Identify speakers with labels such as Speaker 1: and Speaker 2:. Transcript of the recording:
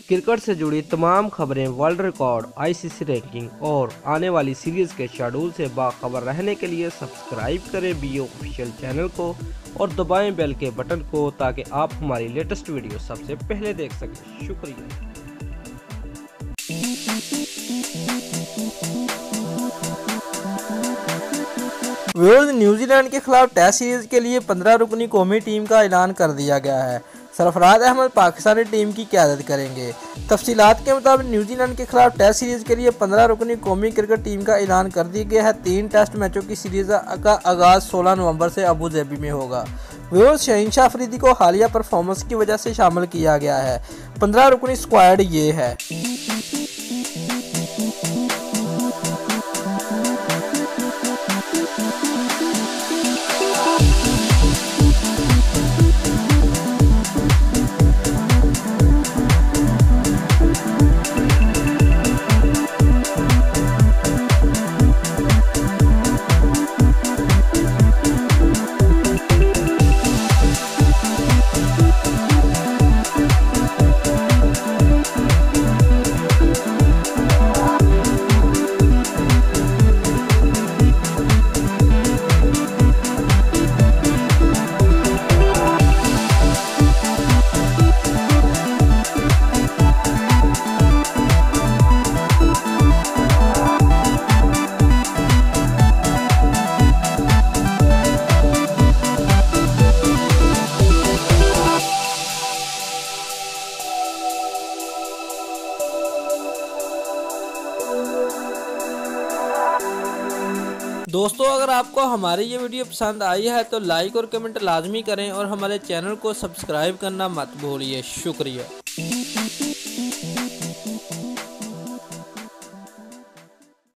Speaker 1: Cricket से जुड़ी तमाम खबरें, वर्ल्ड रिकॉर्ड, आईसीसी रैंकिंग और आने वाली सीरीज के शेड्यूल से बाखबर रहने के लिए सब्सक्राइब करें बीओ ऑफिशियल चैनल को और दबाएं बेल के बटन को ताकि आप हमारी लेटेस्ट वीडियो सबसे पहले देख सकें। शुक्रिया।
Speaker 2: न्यूजीलैंड के खिलाफ टेस्ट सीरीज के लिए 15 रुकनी कौमी टीम का ऐलान कर दिया गया है। सरफराज अहमद पाकिस्तानी टीम की क़यादत करेंगे। तफसीलात के मुताबिक न्यूजीलैंड के खिलाफ टेस्ट सीरीज के लिए 15 रुकनी कौमी क्रिकेट टीम का ऐलान कर दिया गया है। 3 टेस्ट मैचों की सीरीज का आगाज़ 16 नवंबर से अबू धाबी में होगा। शहीनशाह अफरीदी को हालिया परफॉर्मेंस की वजह से शामिल किया गया है। 15 रुकनी स्क्वाड ये है। दोस्तों, अगर आपको हमारी ये वीडियो पसंद आई है तो लाइक और कमेंट लाजमी करें और हमारे चैनल को सब्सक्राइब करना मत भूलिए। शुक्रिया।